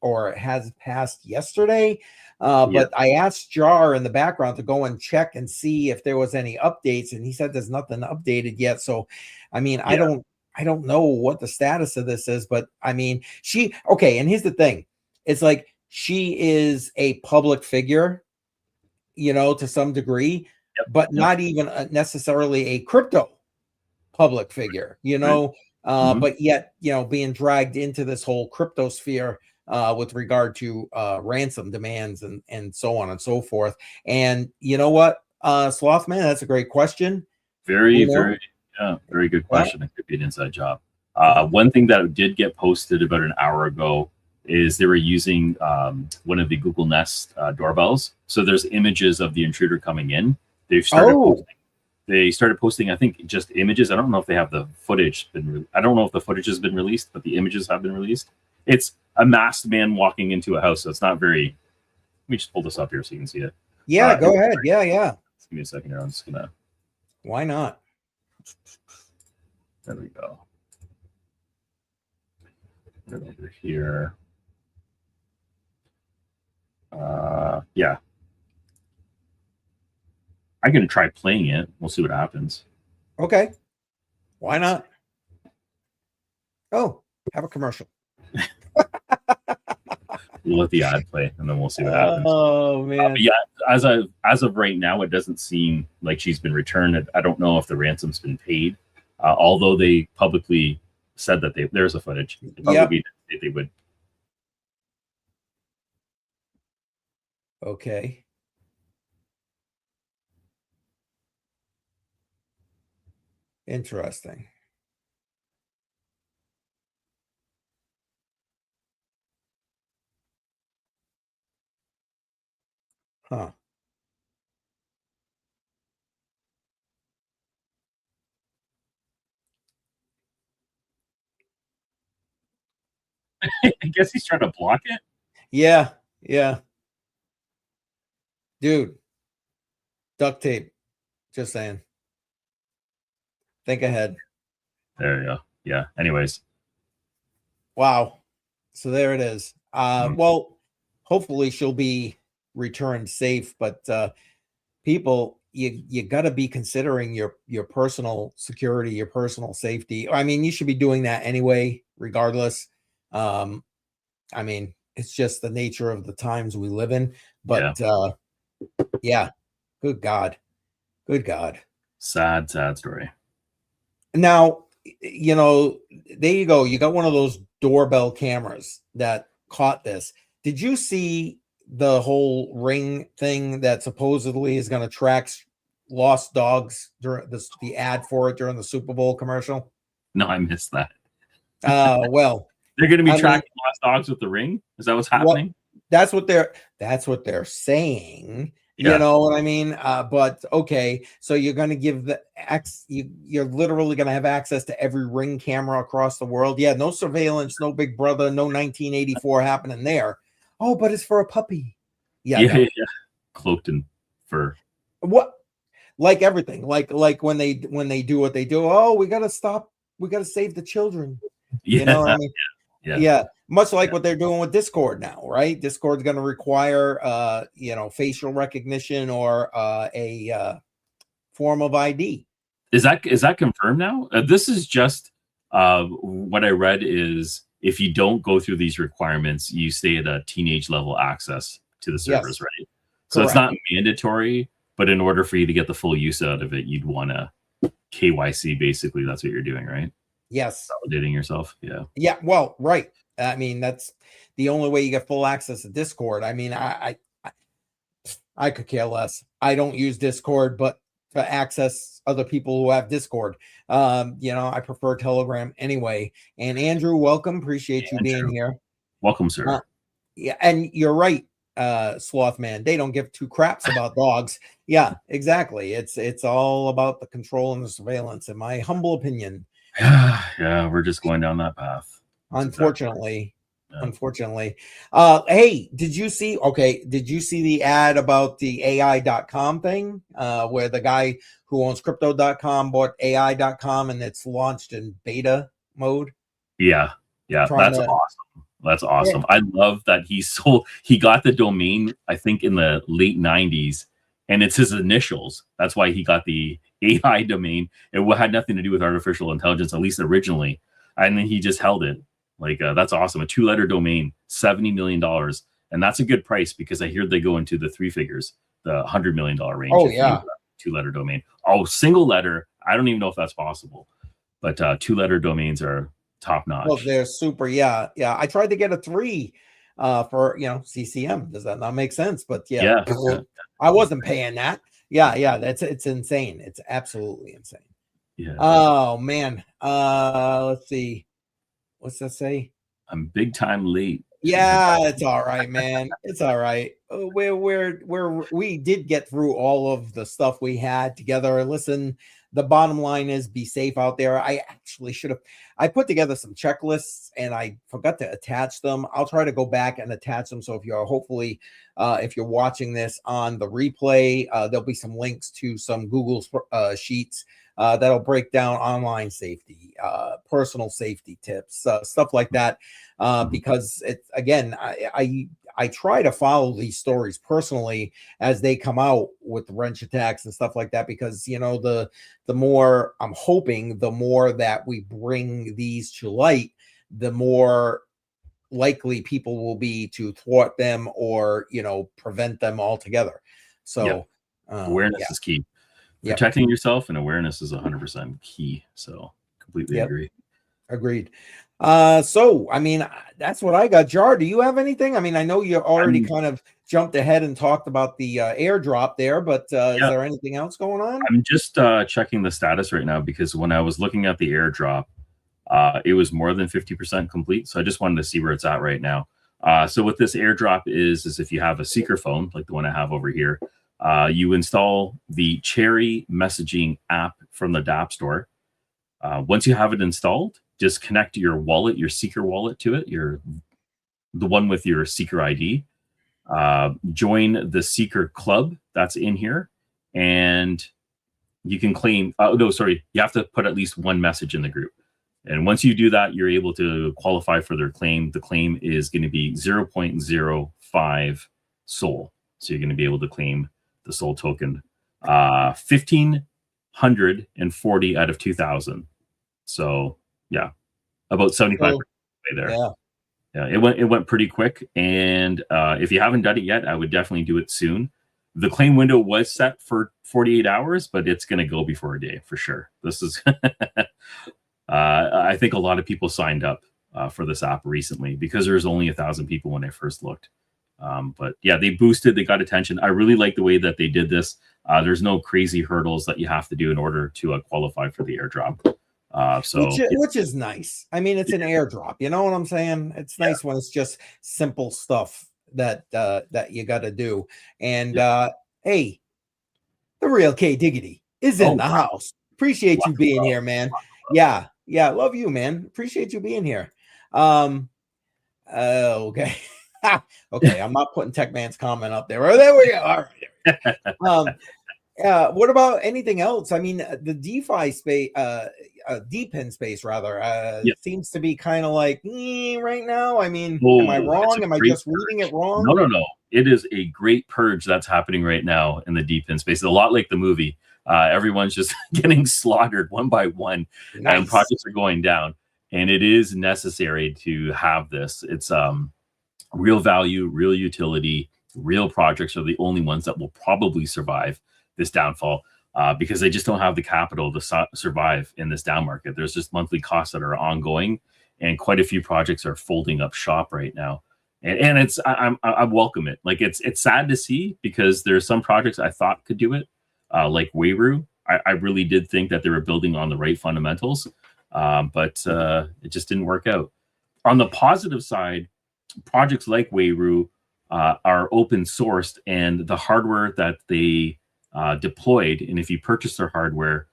or has passed yesterday. But I asked Jar in the background to go and check and see if there was any updates. And he said there's nothing updated yet. So, I mean, I don't know what the status of this is, but I mean, and here's the thing. It's like, she is a public figure, to some degree, but not even necessarily a crypto public figure, but yet, being dragged into this whole crypto sphere with regard to ransom demands and so on and so forth. And you know what, Slothman, that's a great question. Very good question. It could be an inside job. One thing that did get posted about an hour ago is they were using one of the Google Nest doorbells. So there's images of the intruder coming in. They've started posting. They started posting, I think, just images. I don't know if they have the footage I don't know if the footage has been released, but the images have been released. It's a masked man walking into a house, so it's not very. Let me just pull this up here so you can see it. Yeah, go ahead. Yeah. Just give me a second here. I'm just gonna. Why not? There we go. Over here. Yeah. I'm going to try playing it. We'll see what happens. Okay. Why not? Oh, have a commercial. We'll let the ad play and then we'll see what happens. Oh, man. Yeah, as of right now, it doesn't seem like she's been returned. I don't know if the ransom's been paid, although they publicly said that there's a footage. They would. Okay. Interesting. Huh. I guess he's trying to block it. Yeah. Dude. Duct tape. Just saying. Think ahead. There you go. Yeah. Anyways. Wow. So there it is. Well, hopefully she'll be returned safe, but people, you got to be considering your personal security, your personal safety. I mean, you should be doing that anyway, regardless. I mean, it's just the nature of the times we live in. But yeah, good God. Sad story. Now, there you go. You got one of those doorbell cameras that caught this. Did you see the whole Ring thing that supposedly is going to track lost dogs during the ad for it during the Super Bowl commercial? No, I missed that. Well, they're going to be tracking lost dogs with the Ring. Is that what's happening? That's what they're saying. You know what I mean? But okay, so you're going to give you're literally going to have access to every Ring camera across the world. Yeah, no surveillance, no Big Brother, no 1984 happening there. Oh, but it's for a puppy. Yeah, Yeah, no. yeah, yeah. Cloaked in fur. What, like everything, like when they do what they do, oh, we gotta stop, we gotta save the children. You know what I Yeah, mean? yeah, Yeah, much like yeah. what they're doing with Discord now, right? Discord's going to require, facial recognition or a form of ID. Is that confirmed now? This is just what I read is if you don't go through these requirements, you stay at a teenage level access to the servers, Yes, right? So it's correct. not mandatory, but in order for you to get the full use out of it, you'd want to KYC. Basically, that's what you're doing, right? Yes. Validating yourself. Yeah. Yeah. Well, right. I mean, that's the only way you get full access to Discord. I mean, I could care less. I don't use Discord, but to access other people who have Discord, I prefer Telegram anyway. And Andrew, welcome. Appreciate you being Andrew, here. welcome, sir. Yeah, and you're right, Sloth Man. They don't give two craps about dogs. Yeah, exactly. It's all about the control and the surveillance, in my humble opinion. Yeah, we're just going down that path. That's Unfortunately. exactly, yeah. Unfortunately. Hey, did you see the ad about the AI.com thing? Where the guy who owns crypto.com bought AI.com and it's launched in beta mode? Yeah, that's awesome. That's awesome. Yeah. I love that he got the domain, I think, in the late 90s, and it's his initials. That's why he got the AI domain. It had nothing to do with artificial intelligence, at least originally. And then he just held it. Like, that's awesome. A 2-letter domain, $70 million. And that's a good price because I hear they go into the 3 figures, the $100 million range. Oh, yeah. 2-letter domain. Oh, single letter. I don't even know if that's possible. But 2-letter domains are top notch. Well, they're super. Yeah. I tried to get a 3 for CCM. Does that not make sense? But yeah. I wasn't paying that. Yeah, it's insane. It's absolutely insane. Yeah. Oh man. Let's see. What's that say? I'm big time late. Yeah, it's all right, man. It's all right. We did get through all of the stuff we had together. Listen, the bottom line is be safe out there. I actually I put together some checklists and I forgot to attach them. I'll try to go back and attach them. So if you're watching this on the replay, there'll be some links to some Google sheets that'll break down online safety, personal safety tips, stuff like that. Because it's, again, I try to follow these stories personally as they come out with wrench attacks and stuff like that, because the more I'm hoping, the more that we bring these to light, the more likely people will be to thwart them or prevent them altogether. So awareness is key. Protecting yourself and awareness is 100% key. So completely agree. Agreed. So I mean, that's what I got. Jar, do you have anything? I mean, I know you already kind of jumped ahead and talked about the airdrop there, but is there anything else going on? I'm just checking the status right now because when I was looking at the airdrop, it was more than 50% complete. So I just wanted to see where it's at right now. So what this airdrop is if you have a Seeker phone, like the one I have over here, you install the Cherry messaging app from the App Store. Once you have it installed, just connect your wallet, your Seeker wallet to it, the one with your Seeker ID. Join the Seeker Club that's in here, and you can claim. You have to put at least one message in the group. And once you do that, you're able to qualify for their claim. The claim is going to be 0.05 SOL. So you're going to be able to claim the SOL token. 1,540 out of 2,000. So yeah, about 75% there. Yeah, it went pretty quick. And if you haven't done it yet, I would definitely do it soon. The claim window was set for 48 hours, but it's going to go before a day for sure. This is, I think a lot of people signed up for this app recently because there's only 1,000 people when I first looked. But yeah, they got attention. I really like the way that they did this. There's no crazy hurdles that you have to do in order to qualify for the airdrop. Which is nice. I mean, it's an airdrop. You know what I'm saying? It's nice when it's just simple stuff that you got to do. And hey, the real K Diggity is in the house. Appreciate you being here, man. Yeah, love you, man. Appreciate you being here. Okay. Okay, I'm not putting Tech Man's comment up there. Oh, there we go. All right. What about anything else? I mean, the DeFi space, DePIN space rather, Yeah. seems to be kind of like right now. I mean, am I Oh, it's a wrong? Am I great just reading it purge. wrong? No. It is a great purge that's happening right now in the deep in space. A lot like the movie. Everyone's just getting slaughtered one by one, and Nice. projects are going down. And it is necessary to have this. It's real value, real utility, real projects are the only ones that will probably survive this downfall, because they just don't have the capital to survive in this down market. There's just monthly costs that are ongoing, and quite a few projects are folding up shop right now. And it's I welcome it. Like it's sad to see, because there's some projects I thought could do it, like Wayru. I really did think that they were building on the right fundamentals, but it just didn't work out. On the positive side, projects like Wayru are open sourced, and the hardware that they deployed, and if you purchase their hardware,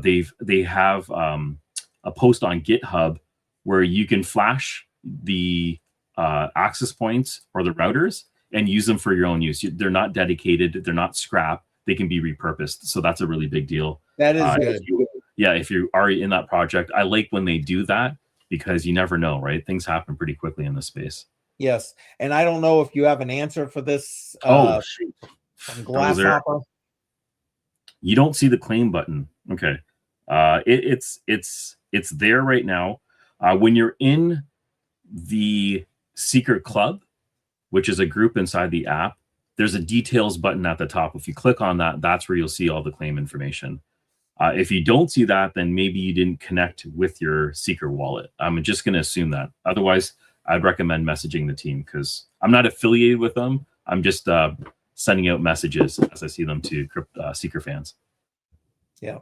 they have a post on GitHub where you can flash the access points or the routers and use them for your own use. They're not dedicated, they're not scrap, they can be repurposed. So that's a really big deal. That is good. If you are in that project, I like when they do that, because you never know, right? Things happen pretty quickly in this space. Yes, and I don't know if you have an answer for this. Shoot. From Glasshopper. You don't see the claim button. Okay, it's there right now. When you're in the secret club, which is a group inside the app, there's a details button at the top. If you click on that, that's where you'll see all the claim information. If you don't see that, then maybe you didn't connect with your Seeker wallet. I'm just going to assume that. Otherwise, I'd recommend messaging the team, because I'm not affiliated with them. I'm just sending out messages as I see them to Seeker fans. Yeah.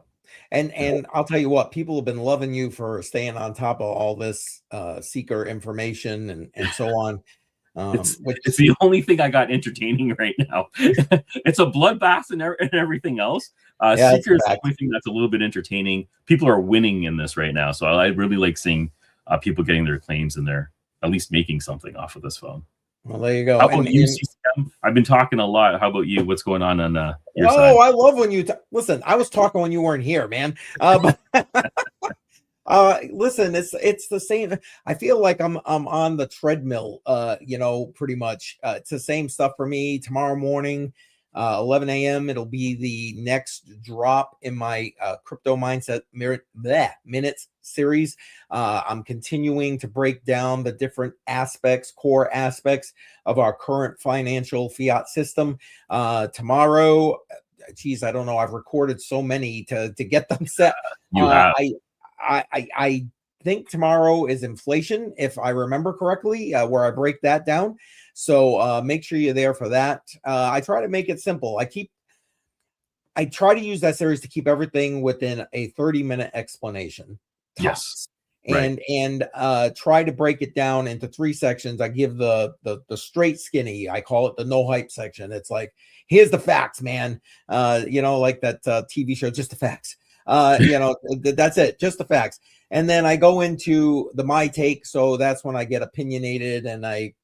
And I'll tell you what, people have been loving you for staying on top of all this Seeker information and so on. It's the only thing I got entertaining right now. It's a bloodbath and everything else. Seeker is the only thing that's a little bit entertaining. People are winning in this right now, so I really like seeing people getting their claims in there, at least making something off of this phone. Well, there you go. How about you, CCM? I've been talking a lot. How about you? What's going on your side? I love when you listen. I was talking when you weren't here, man. Listen, it's the same. I feel like I'm on the treadmill, pretty much. It's the same stuff for me. Tomorrow morning, 11 a.m. it'll be the next drop in my crypto mindset minutes series. I'm continuing to break down the different core aspects of our current financial fiat system. Tomorrow, geez, I don't know. I've recorded so many to get them set. I think tomorrow is inflation, if I remember correctly, where I break that down. So make sure you're there for that. I try to make it simple. I try to use that series to keep everything within a 30-minute explanation. Yes. And try to break it down into 3 sections. I give the straight skinny, I call it the no hype section. It's like, here's the facts, man. Like that TV show, Just the Facts. That's it, just the facts. And then I go into the my take, so that's when I get opinionated and I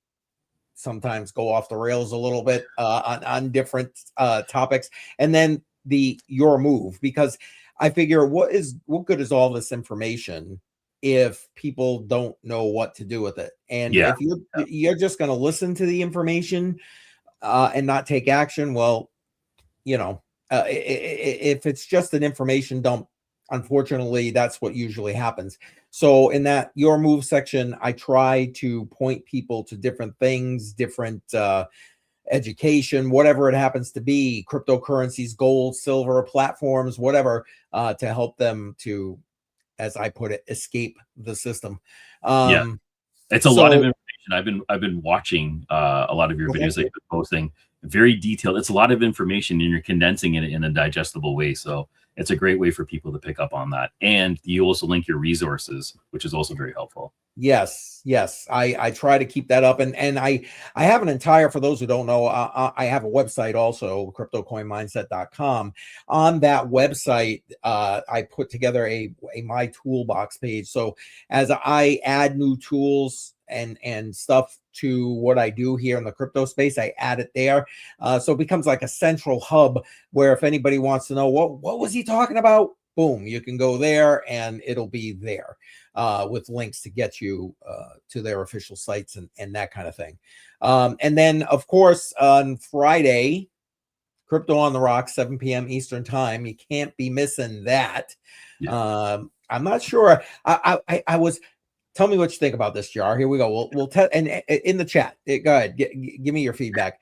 sometimes go off the rails a little bit on different topics. And then your move, because I figure what good is all this information if people don't know what to do with it? And if you're just going to listen to the information and not take action, well, if it's just an information dump, unfortunately, that's what usually happens. So in that your move section, I try to point people to different things, different education, whatever it happens to be, cryptocurrencies, gold, silver, platforms, whatever, to help them to, as I put it, escape the system. It's a lot of information. I've been watching a lot of your videos that you've been posting. Very detailed. It's a lot of information, and you're condensing it in a digestible way. So it's a great way for people to pick up on that. And you also link your resources, which is also very helpful. Yes. I try to keep that up. And I have an entire, for those who don't know, I have a website also, cryptocoinmindset.com. On that website, I put together a my toolbox page. So as I add new tools and stuff to what I do here in the crypto space. I add it there. So it becomes like a central hub where if anybody wants to know what was he talking about, boom, you can go there and it'll be there with links to get you to their official sites and that kind of thing. And then, of course, on Friday, Crypto on the Rocks, 7 p.m. Eastern time. You can't be missing that. Yeah. I'm not sure. I was. Tell me what you think about this, Jar. Here we go. We'll tell and in the chat. Go ahead. Give me your feedback.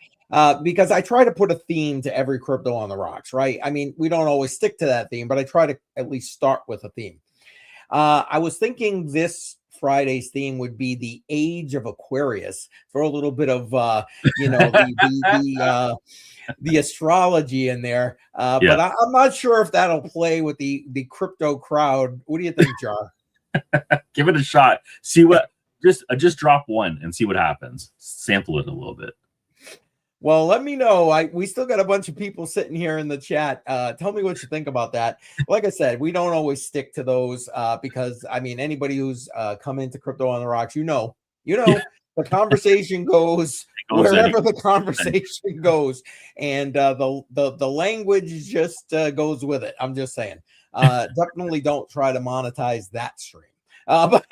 Because I try to put a theme to every Crypto on the Rocks, right? I mean, we don't always stick to that theme, but I try to at least start with a theme. I was thinking this Friday's theme would be the age of Aquarius. Throw a little bit of the astrology in there, but I'm not sure if that'll play with the crypto crowd. What do you think, Jar? Give it a shot. See what just drop one and see what happens. Sample it a little bit. Well, let me know. We still got a bunch of people sitting here in the chat. Tell me what you think about that. Like I said, we don't always stick to those because, I mean, anybody who's come into Crypto on the Rocks, you know, the conversation goes wherever the conversation goes, and the language just goes with it. I'm just saying. Definitely don't try to monetize that stream. But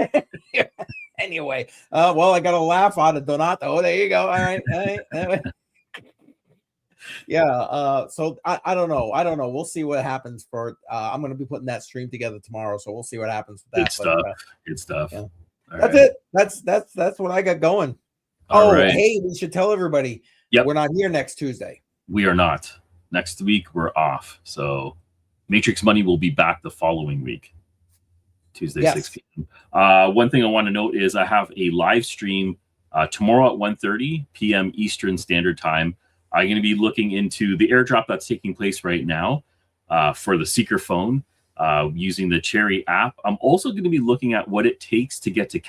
anyway, well, I got a laugh out of Donato. Oh, there you go. All right. Yeah. So I don't know. We'll see what happens for. I'm going to be putting that stream together tomorrow, so we'll see what happens with that. Good stuff. Yeah. That's it. That's what I got going. Right. Hey, we should tell everybody. Yep. We're not here next Tuesday. We are not. Next week we're off. So Matrix Money will be back the following week, Tuesday, 6 p.m. One thing I want to note is I have a live stream tomorrow at 1:30 p.m. Eastern Standard Time. I'm going to be looking into the airdrop that's taking place right now for the Seeker phone using the Cherry app. I'm also going to be looking at what it takes to get to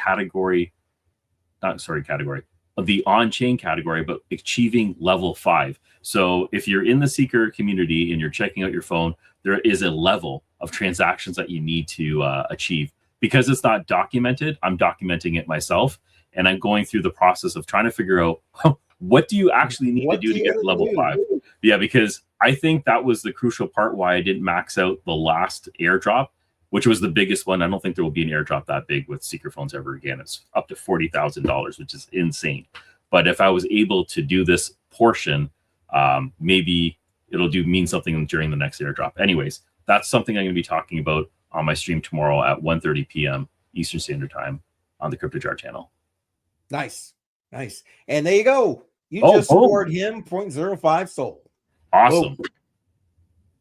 the on-chain category, but achieving level 5. So if you're in the Seeker community and you're checking out your phone, there is a level of transactions that you need to achieve. Because it's not documented, I'm documenting it myself, and I'm going through the process of trying to figure out what do you actually need to do to get to level 5. Yeah, because I think that was the crucial part why I didn't max out the last airdrop, which was the biggest one. I don't think there will be an airdrop that big with Seeker phones ever again. It's up to $40,000, which is insane. But if I was able to do this portion, maybe it'll mean something during the next airdrop. Anyways, that's something I'm going to be talking about on my stream tomorrow at 1:30 p.m. Eastern Standard Time on the Crypto Jar channel. Nice. And there you go. You just scored him 0.05 sold. Awesome.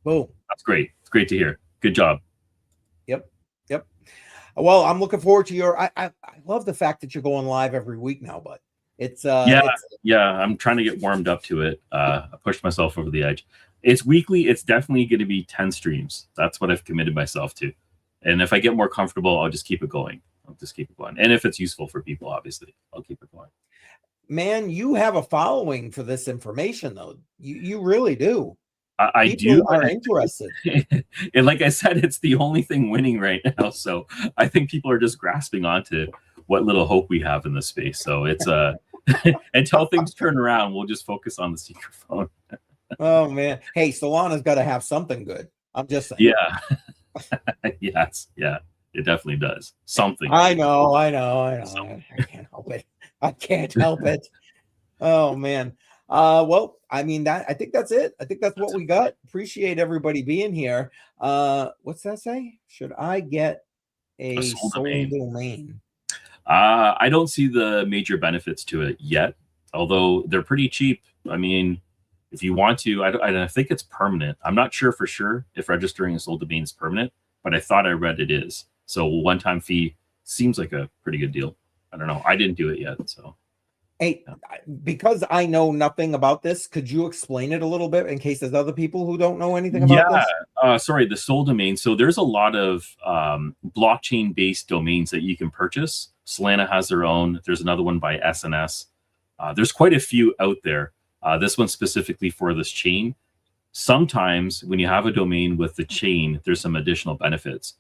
Boom. That's great. It's great to hear. Good job. Yep. Well, I'm looking forward to your. I love the fact that you're going live every week now, but it's I'm trying to get warmed up to it. I pushed myself over the edge. It's weekly. It's definitely going to be 10 streams. That's what I've committed myself to. And if I get more comfortable, I'll just keep it going. And if it's useful for people, obviously, I'll keep it going. Man, you have a following for this information, though. You really do. I People are interested. And like I said, it's the only thing winning right now. So I think people are just grasping onto what little hope we have in this space. So it's until things turn around, we'll just focus on the Seeker phone. Oh man. Hey, Solana's got to have something good. I'm just saying. Yeah. Yes. Yeah. It definitely does. Something. I know. I can't help it. Oh man. Well, I mean I think that's it. I think that's what we got. Appreciate everybody being here. What's that say? Should I get a sole domain? I don't see the major benefits to it yet, although they're pretty cheap. I mean, if you want to, I think it's permanent. I'm not sure for sure if registering a sole domain is permanent, but I thought I read it is. So one-time fee seems like a pretty good deal. I don't know. I didn't do it yet. So, hey, because I know nothing about this, could you explain it a little bit in case there's other people who don't know anything about this? Sorry, the sole domain. So there's a lot of blockchain-based domains that you can purchase. Solana has their own. There's another one by SNS. There's quite a few out there. This one's specifically for this chain. Sometimes when you have a domain with the chain, there's some additional benefits.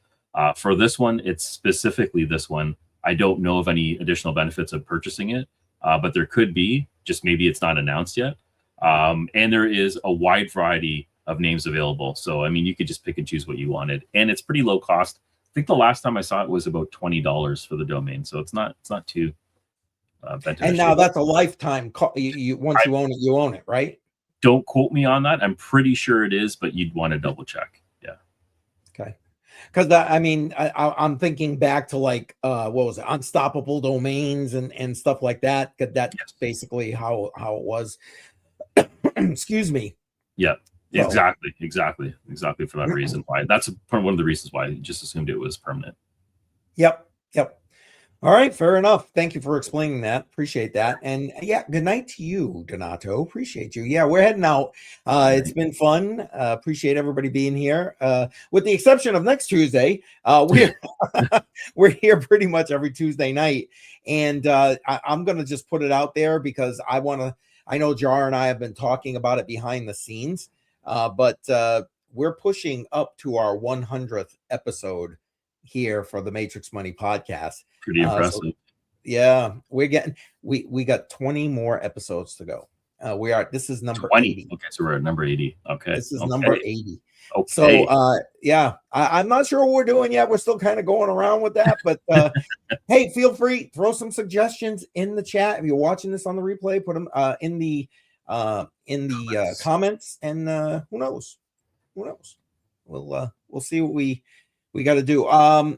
For this one, it's specifically this one. I don't know of any additional benefits of purchasing it, but there could be, just maybe it's not announced yet. And there is a wide variety of names available. So, I mean, you could just pick and choose what you wanted, and it's pretty low cost. I think the last time I saw it was about $20 for the domain. So it's not too and now that's a lifetime. Once you own it, you own it, right? Don't quote me on that. I'm pretty sure it is, but you'd want to double check. Yeah. Okay. Because I mean, I'm thinking back to like what was it, Unstoppable Domains and stuff like that. That's basically how it was. Excuse me. Yeah. So, exactly for that reason. Why that's one of the reasons why I just assumed it was permanent. Yep. All right, fair enough. Thank you for explaining that. Appreciate that. And yeah, good night to you, Donato. Appreciate you. Yeah, we're heading out. It's been fun. Appreciate everybody being here. With the exception of next Tuesday, we're here pretty much every Tuesday night. And I'm gonna just put it out there because I know Jar and I have been talking about it behind the scenes. But we're pushing up to our 100th episode here for the Matrix Money podcast. Pretty impressive. So, yeah, we got 20 more episodes to go. This is number 20. 80. Okay, so we're at number 80. Okay. This is number 80. Okay. So yeah, I'm not sure what we're doing yet. We're still kind of going around with that, but hey, feel free, throw some suggestions in the chat. If you're watching this on the replay, put them in the comments, and who knows? We'll see what we got to do.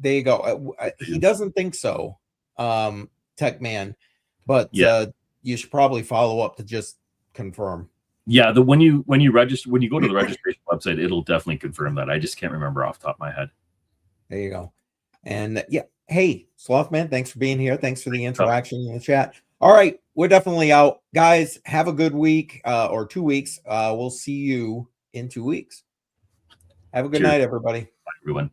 There you go. He doesn't think so, Tech Man, but you should probably follow up to just confirm. Yeah, when you go to the registration website, it'll definitely confirm that. I just can't remember off the top of my head. There you go. And yeah, hey, Slothman, thanks for being here. Thanks for the interaction in the chat. All right, we're definitely out, guys. Have a good week or 2 weeks. We'll see you in 2 weeks. Have a good night, everybody. Bye, everyone.